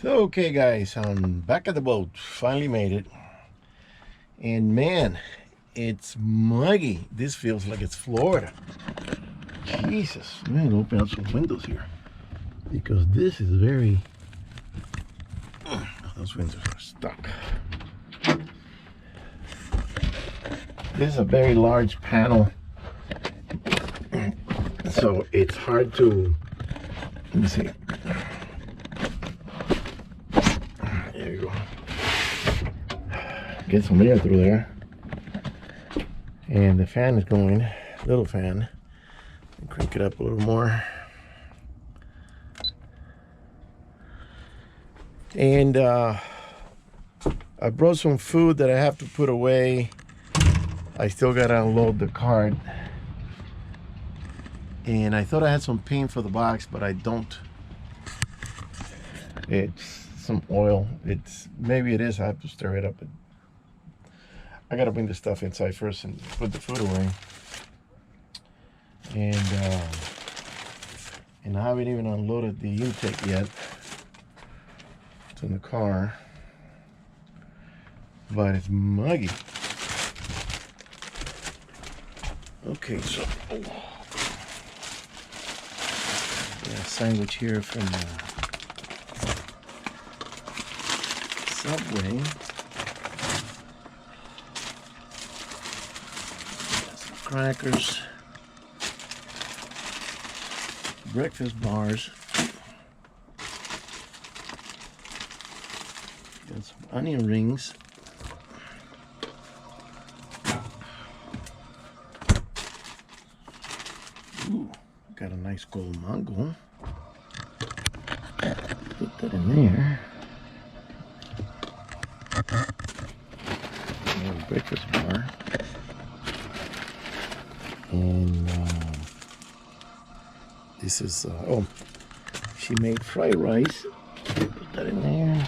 So, okay, guys, I'm back at the boat. Finally made it. And man, it's muggy. This feels like it's Florida. Jesus, man, open up some windows here. Because this is very... those windows are stuck. This is a very large panel. So it's hard to... Let me see. There you go. Get some air through there. And the fan is going, little fan. Crank it up a little more. And I brought some food that I have to put away. I still gotta unload the cart. And I thought I had some paint for the box, but I don't. It's some oil. Maybe it is. I have to stir it up. I gotta bring the stuff inside first and put the food away. And I haven't even unloaded the intake yet. It's in the car, but it's muggy. Okay, so a sandwich here from Subway. Some crackers, breakfast bars, got some onion rings, ooh, got a nice gold mango. Put that in there. Another breakfast bar. And this is, oh, she made fried rice. Put that in there.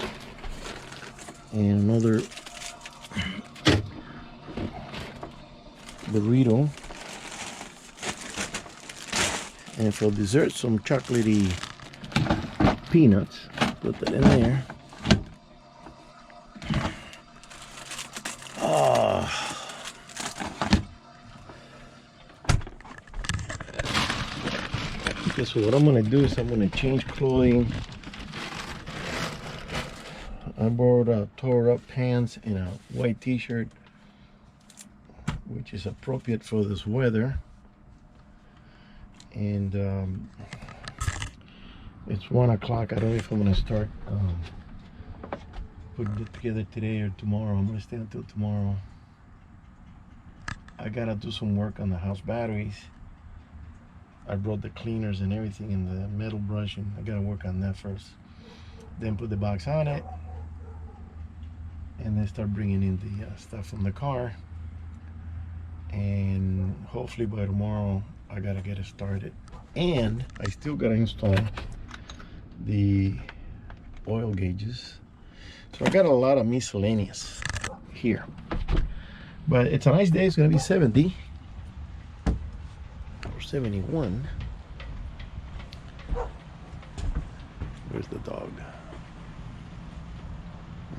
And another burrito. And for dessert, some chocolatey peanuts. Put that in there. Okay, so what I'm gonna do is I'm gonna change clothing. I borrowed tore up pants and a white t-shirt, which is appropriate for this weather. And it's 1 o'clock. I don't know if I'm gonna start putting it together today or tomorrow. I'm gonna stay until tomorrow. I gotta do some work on the house batteries. I brought the cleaners and everything and the metal brush, and I gotta work on that first. Then put the box on it, and then start bringing in the stuff from the car. And hopefully by tomorrow I gotta get it started. And I still gotta install the oil gauges. So I got a lot of miscellaneous here. But it's a nice day. It's gonna be 70 or 71. Where's the dog?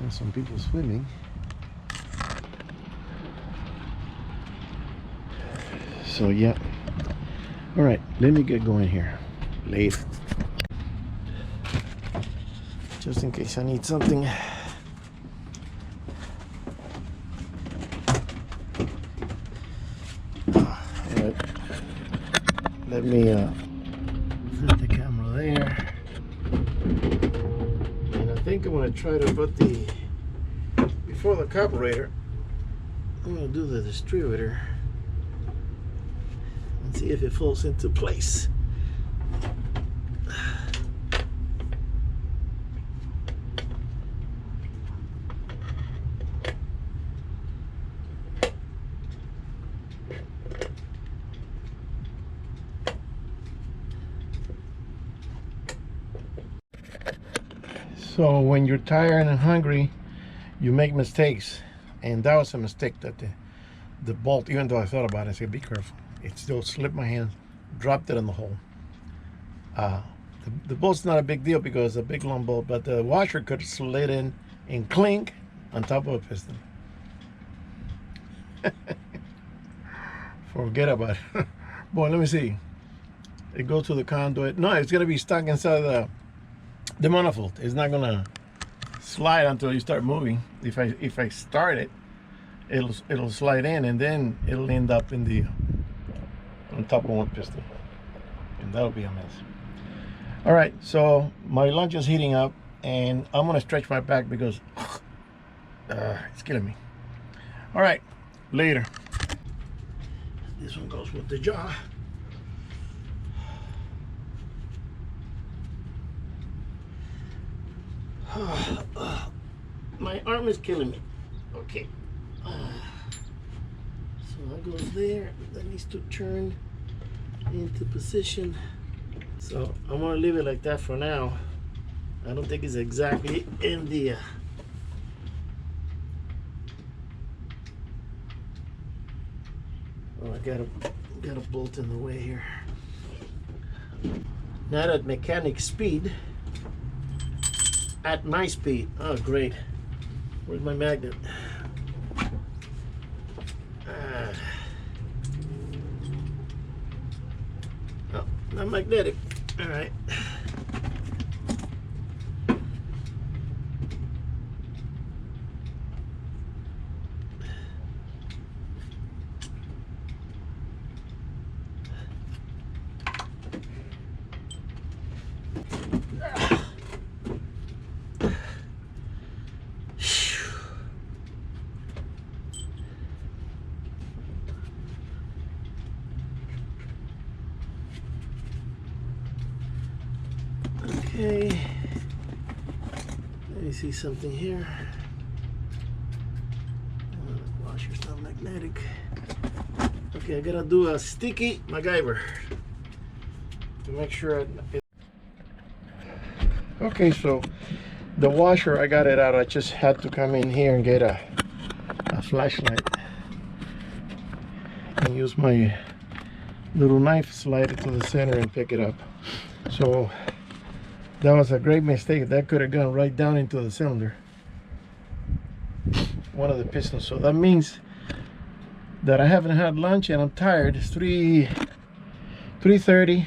There's some people swimming. So yeah. All right, let me get going here. Late. Just in case I need something. Alright. Let me set the camera there. And I think I'm gonna try to put before the carburetor, I'm gonna do the distributor and see if it falls into place. So when you're tired and hungry, you make mistakes, and that was a mistake. That the bolt, even though I thought about it, I said be careful. It still slipped my hand, dropped it in the hole. The bolt's not a big deal because it's a big long bolt, but the washer could slid in and clink on top of a piston. Forget about it. Boy, let me see. It goes to the conduit. No, it's gonna be stuck inside the manifold. It's not gonna slide until you start moving. If I start it, it'll slide in, and then it'll end up in the on top of one piston, and that'll be a mess. All right, so my lunch is heating up, and I'm gonna stretch my back because it's killing me. All right, later. This one goes with the jaw. My arm is killing me. Okay. So that goes there. That needs to turn into position. So I'm gonna leave it like that for now. I don't think it's exactly in the oh, I got a bolt in the way here. Not at mechanic speed, at my speed. Oh great. Where's my magnet? Oh, not magnetic. All right. Okay, let me see something here. The washer's not magnetic. Okay, I gotta do a sticky MacGyver to make sure it... Okay, so the washer, I got it out. I just had to come in here and get a flashlight and use my little knife, slide it to the center and pick it up. So that was a great mistake. That could have gone right down into the cylinder, one of the pistons. So that means that I haven't had lunch and I'm tired. It's 3:30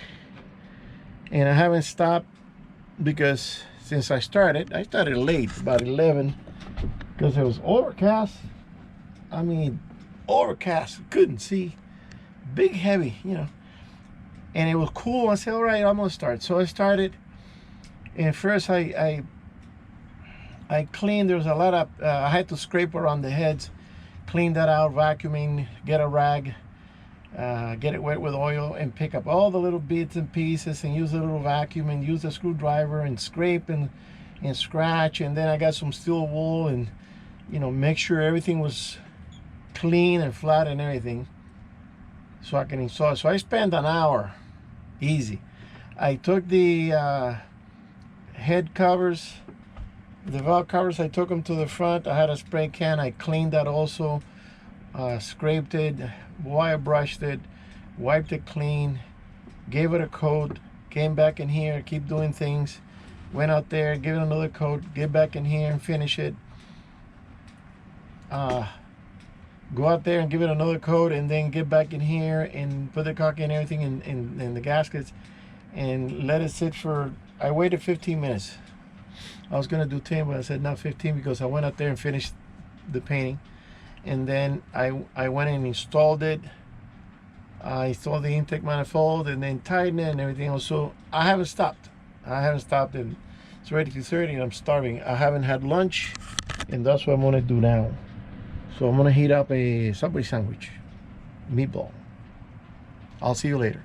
and I haven't stopped because since I started late, about 11, because it was overcast. I mean, overcast, couldn't see, big heavy, you know, and it was cool. I said, all right, I'm gonna start. So I started. And first I cleaned. There was a lot of I had to scrape around the heads, clean that out, vacuuming, get a rag, get it wet with oil, and pick up all the little bits and pieces and use a little vacuum and use a screwdriver and scrape and scratch. And then I got some steel wool and, you know, make sure everything was clean and flat and everything, so I can install it. So I spent an hour, easy. I took the head covers, the valve covers, I took them to the front. I had a spray can. I cleaned that also, scraped it, wire brushed it, wiped it clean, gave it a coat, came back in here, keep doing things, went out there, give it another coat, get back in here and finish it, go out there and give it another coat, and then get back in here and put the caulk and everything in the gaskets and let it sit for, I waited 15 minutes. I was gonna do 10, but I said not 15 because I went out there and finished the painting. And then I went and installed it. I installed the intake manifold and then tightened it and everything else. So I haven't stopped. And it's already 2:30 and I'm starving. I haven't had lunch, and that's what I'm gonna do now. So I'm gonna heat up a Subway sandwich, meatball. I'll see you later.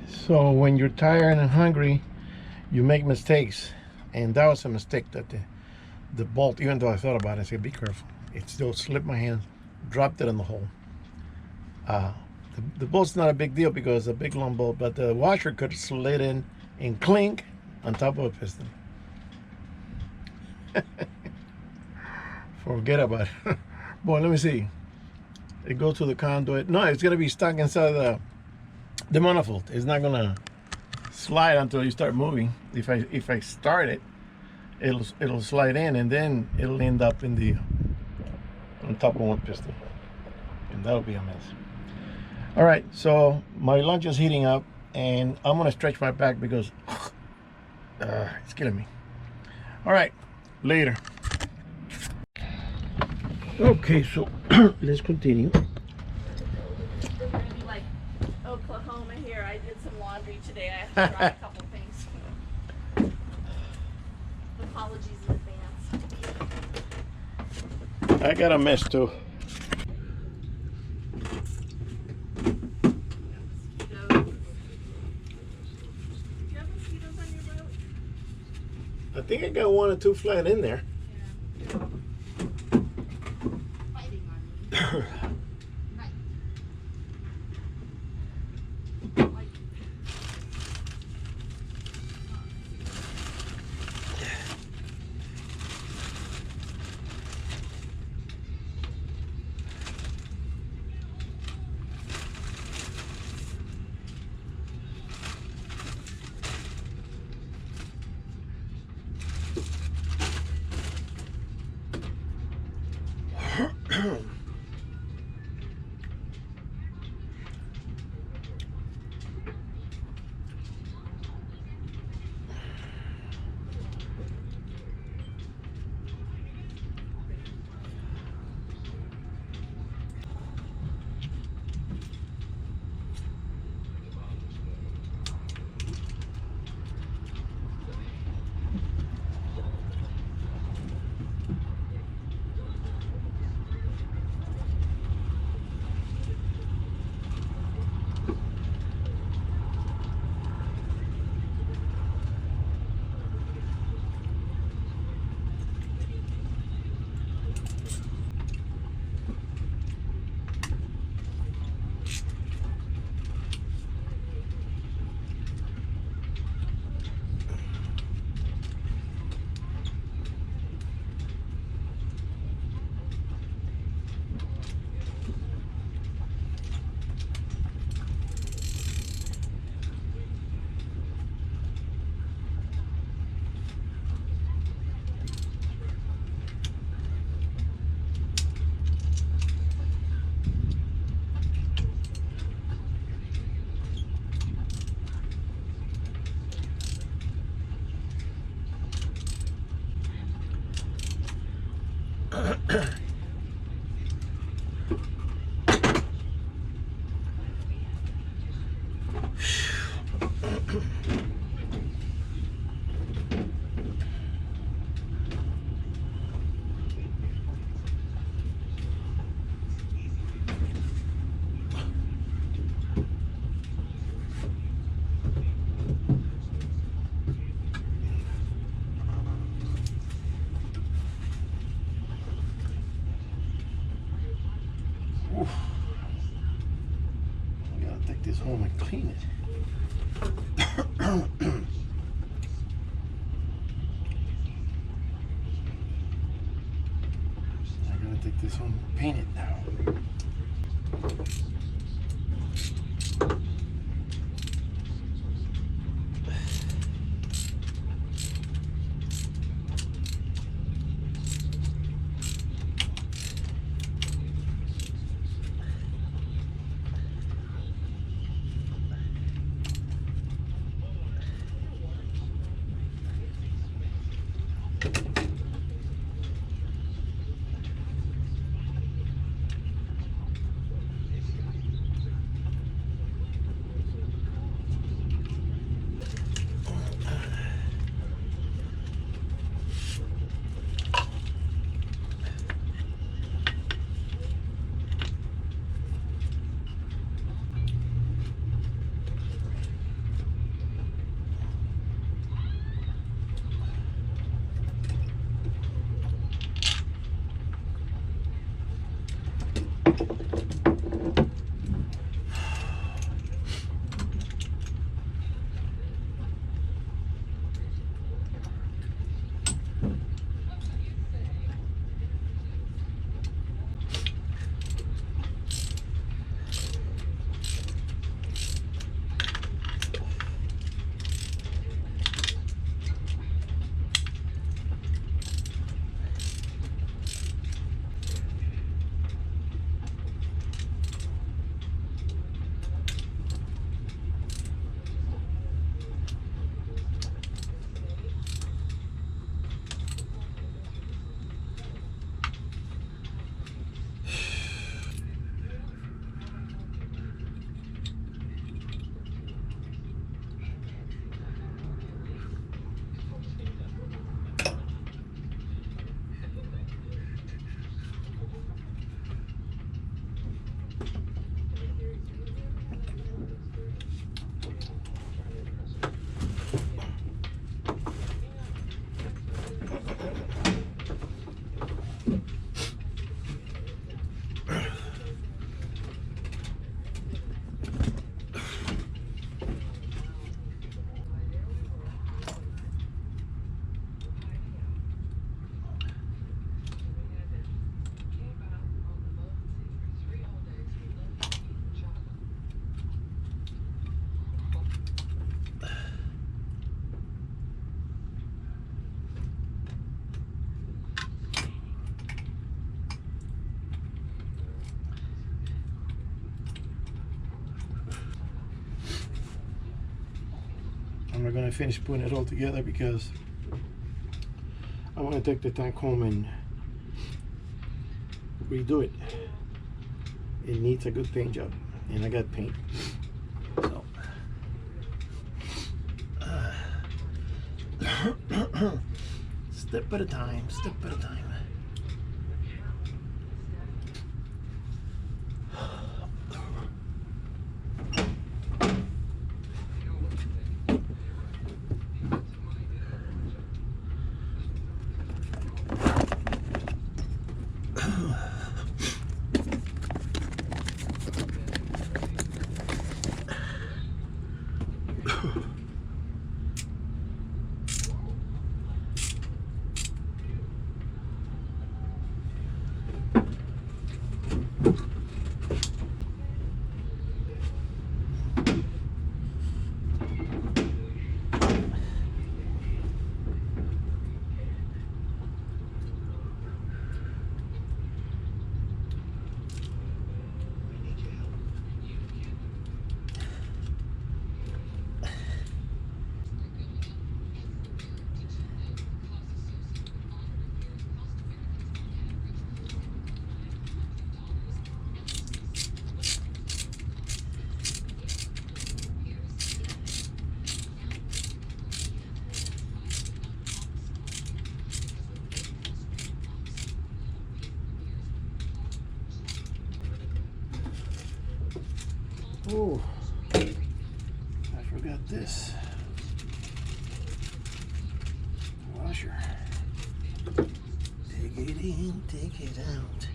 So when you're tired and hungry, you make mistakes, and that was a mistake. That the bolt, even though I thought about it, I said be careful, it still slipped my hand, dropped it in the hole. The bolt's not a big deal because it's a big long bolt, but the washer could have slid in and clink on top of a piston. Forget about it. Boy, let me see. It goes to the conduit. No, it's gonna be stuck inside the manifold. It's not gonna slide until you start moving. If I start it, it'll slide in, and then it'll end up in the on top of one piston, and that'll be a mess. All right, so my lunch is heating up, and I'm gonna stretch my back because it's killing me. All right, later. Okay, so let's continue. We're gonna be like Oklahoma here. I did some laundry today. I have to try a couple things. Apologies in advance. I got a mess too. I think I got 1 or 2 flat in there. Yeah. Fighting on me. Right. This home and clean it. I'm gonna take this home and paint it now. I'm not gonna finish putting it all together because I want to take the tank home and redo it. It needs a good paint job, and I got paint. So step at a time, step at a time. Oh, I forgot this washer. Take it in, take it out.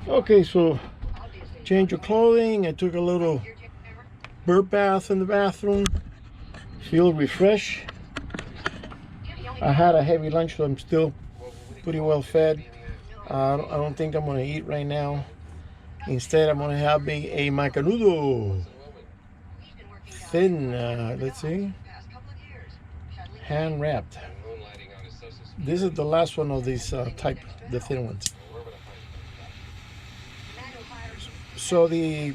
Okay, so change your clothing. I took a little bird bath in the bathroom. Feel refreshed. I had a heavy lunch, so I'm still pretty well fed. I don't think I'm gonna eat right now. Instead, I'm gonna have a macanudo, thin. Let's see, hand wrapped. This is the last one of these type, the thin ones. So the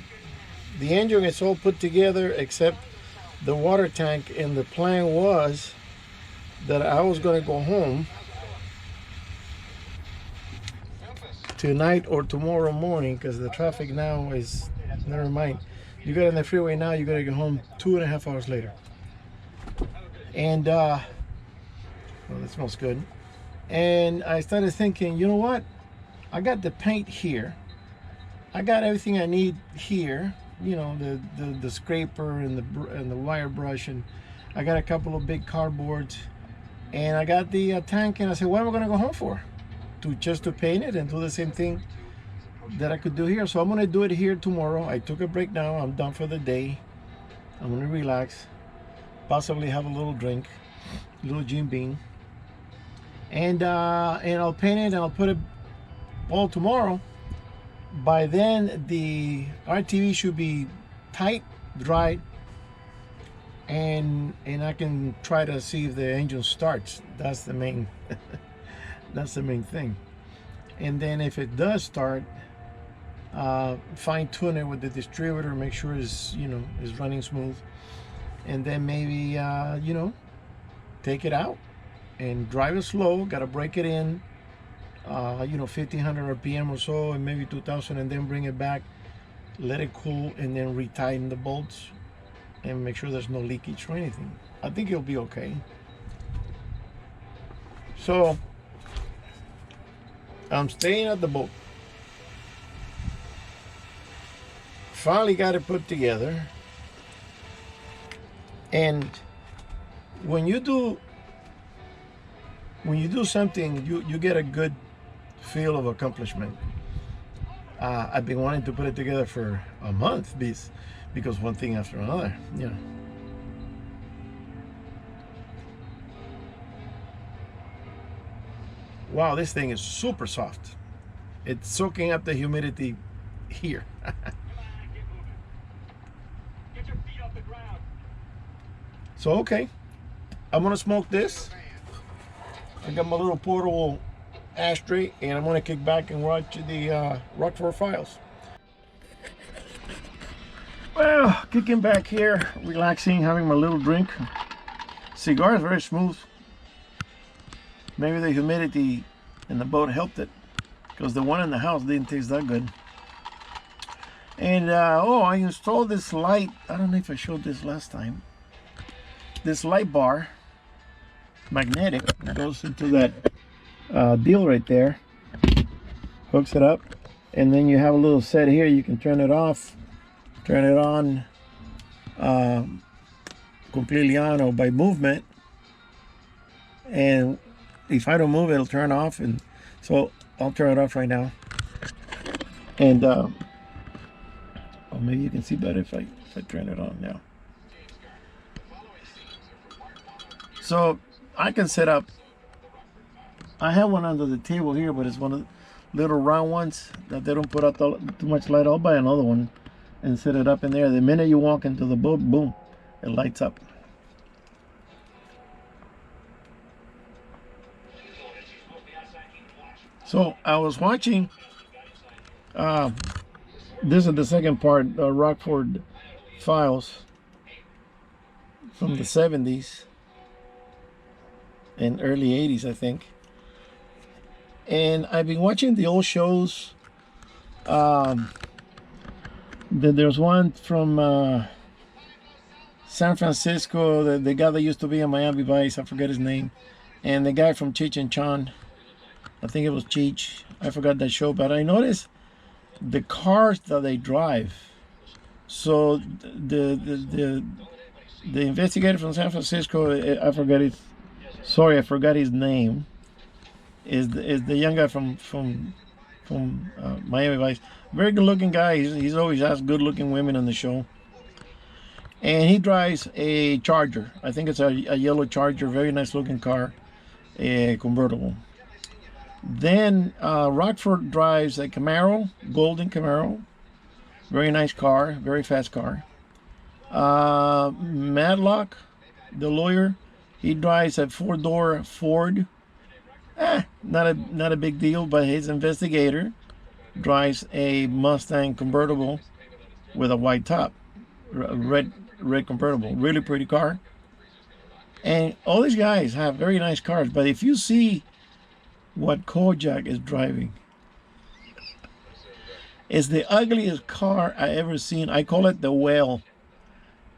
engine is all put together except the water tank, and the plan was that I was gonna go home tonight or tomorrow morning, because the traffic now is, never mind. You get on the freeway now, you gotta get home 2.5 hours later. And well, that smells good. And I started thinking, you know what? I got the paint here. I got everything I need here. You know, the scraper and the wire brush, and I got a couple of big cardboards, and I got the tank. And I said, what am I gonna go home for? Just to paint it and do the same thing that I could do here. So I'm gonna do it here tomorrow. I took a break now. I'm done for the day. I'm gonna relax, possibly have a little drink, a little Jim Beam, and I'll paint it and I'll put it all tomorrow. By then the RTV should be tight, dry, and I can try to see if the engine starts. That's the main that's the main thing. And then if it does start, fine tune it with the distributor, make sure it's, you know, is running smooth, and then maybe you know, take it out and drive it slow. Gotta break it in, you know, 1500 RPM or so, and maybe 2000, and then bring it back, let it cool, and then retighten the bolts and make sure there's no leakage or anything. I think it'll be okay. So I'm staying at the boat. Finally got it put together. And when you do something, you get a good feel of accomplishment. I've been wanting to put it together for a month, because one thing after another, you know. Wow, this thing is super soft. It's soaking up the humidity here. So okay, I'm gonna smoke this. I got my little portable ashtray, and I'm gonna kick back and watch the Rockford Files. Well, kicking back here, relaxing, having my little drink. Cigar is very smooth. Maybe the humidity in the boat helped it, because the one in the house didn't taste that good. And oh, I installed this light. I don't know if I showed this last time. This light bar, magnetic, goes into that deal right there, hooks it up, and then you have a little set here. You can turn it off, turn it on, completely on, or by movement. And if I don't move, it'll turn off. And so I'll turn it off right now. And oh, maybe you can see better if I turn it on now. So I can set up, I have one under the table here, but it's one of the little round ones that they don't put out too much light. I'll buy another one and set it up in there. The minute you walk into the boat, boom, it lights up. So I was watching, this is the second part, Rockford Files from the 70s and early 80s, I think. And I've been watching the old shows. There's one from San Francisco, the guy that used to be in Miami Vice, I forget his name, and the guy from Cheech and Chong, I think it was Cheech, I forgot that show. But I noticed the cars that they drive. So the investigator from San Francisco, I forgot his name, is the young guy from Miami Vice. Very good looking guy. He's always has good looking women on the show. And he drives a Charger. I think it's a yellow Charger, very nice looking car. a convertible. Then Rockford drives a Camaro, golden Camaro. Very nice car, very fast car. Madlock, the lawyer, he drives a 4-door Ford. Not a big deal, but his investigator drives a Mustang convertible with a white top, red convertible, really pretty car. And all these guys have very nice cars, but if you see what Kojak is driving, it's the ugliest car I ever seen. I call it the whale.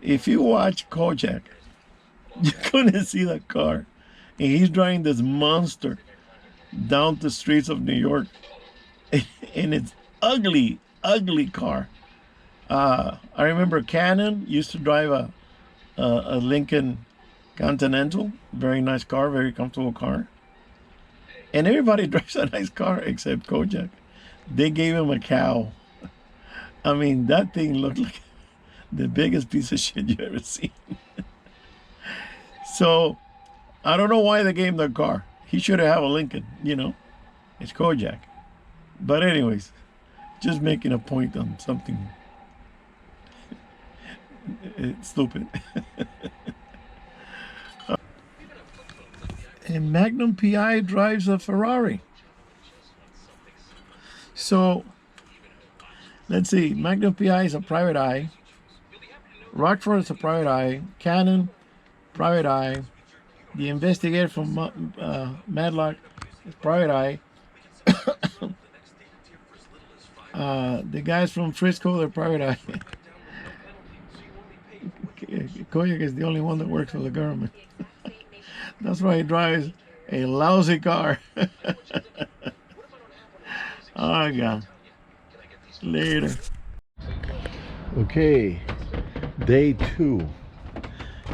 If you watch Kojak, you're gonna see that car, and he's driving this monster down the streets of New York, and it's ugly car. I remember Cannon used to drive a Lincoln Continental, very nice car, very comfortable car, and everybody drives a nice car except Kojak. They gave him a cow. I mean, that thing looked like the biggest piece of shit you ever seen. So I don't know why they gave him the car. He should have a Lincoln, you know. It's Kojak. But anyways, just making a point on something stupid. And Magnum PI drives a Ferrari. So let's see. Magnum PI is a private eye. Rockford is a private eye. Cannon, private eye. The investigator from Madlock is private eye. The guys from Frisco, they're private eye. Koyak is the only one that works for the government. That's why he drives a lousy car. Oh, God. Later. Okay, day 2,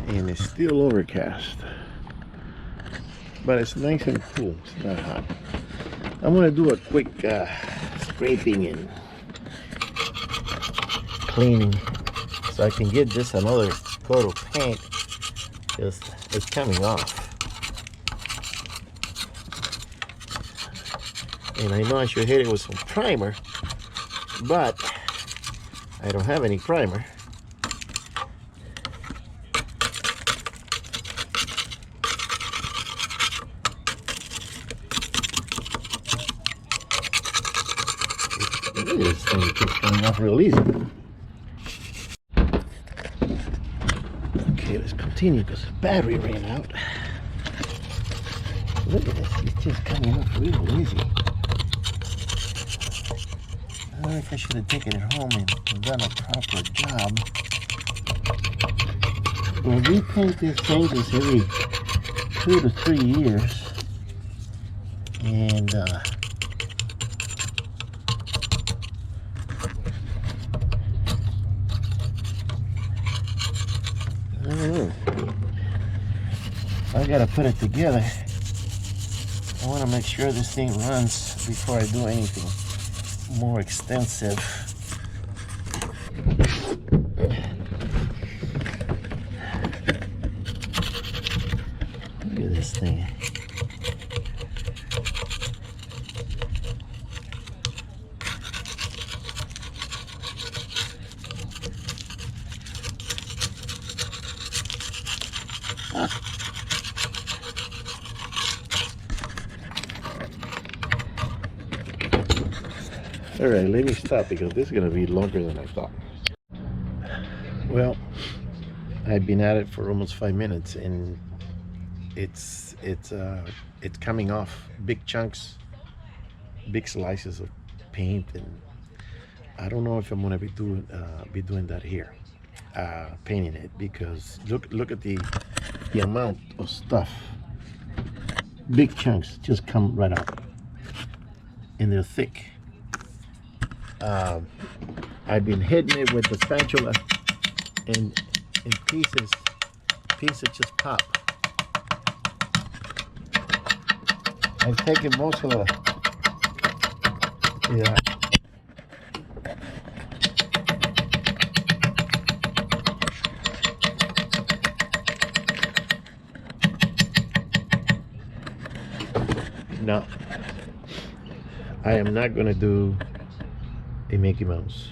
and it's still overcast, but it's nice and cool. It's not hot. I'm gonna do a quick scraping and cleaning so I can get this another coat of paint because it's coming off. And I know I should hit it with some primer, but I don't have any primer. This thing keeps coming off real easy. Okay, let's continue because the battery ran out. Look at this, it's just coming off real easy. I don't know if I should have taken it home and done a proper job. Well, we paint these things every 2 to 3 years. And I don't know. I gotta put it together. I want to make sure this thing runs before I do anything more extensive. Look at this thing. All right, let me stop because this is going to be longer than I thought. Well, I've been at it for almost 5 minutes, and it's coming off big chunks, big slices of paint, and I don't know if I'm going to be doing that here, painting it, because look at the amount of stuff. Big chunks just come right out, and they're thick. I've been hitting it with the spatula, and pieces just pop. I've taken most of the No, I am not gonna do a Mickey Mouse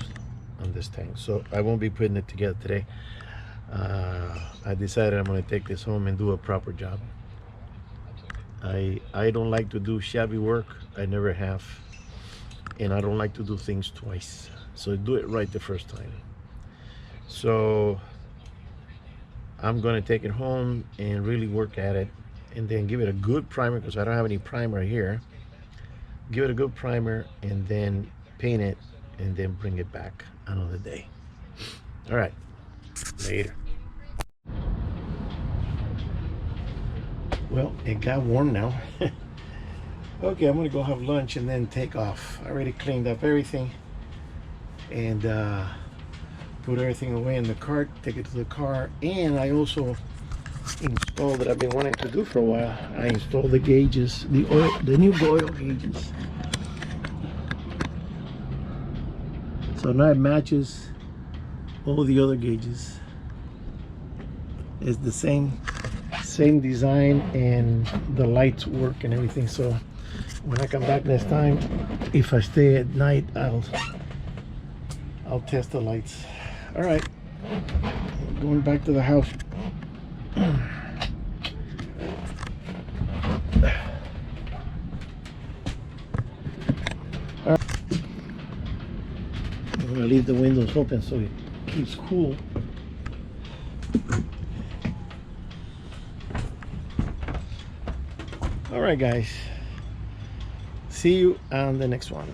on this tank, so I won't be putting it together today. I decided I'm gonna take this home and do a proper job. I don't like to do shabby work. I never have, and I don't like to do things twice. So do it right the first time. So I'm gonna take it home and really work at it, and then give it a good primer, because I don't have any primer here. Give it a good primer and then paint it, and then bring it back another day. All right, later. Well, it got warm now. Okay, I'm gonna go have lunch and then take off. I already cleaned up everything and put everything away in the cart, take it to the car, and I also installed that I've been wanting to do for a while. I installed the gauges, the new oil gauges. So now it matches all the other gauges. It's the same design, and the lights work and everything. So when I come back next time, if I stay at night, I'll test the lights. All right, going back to the house. All right. I'm gonna leave the windows open so it keeps cool. All right, guys, see you on the next one.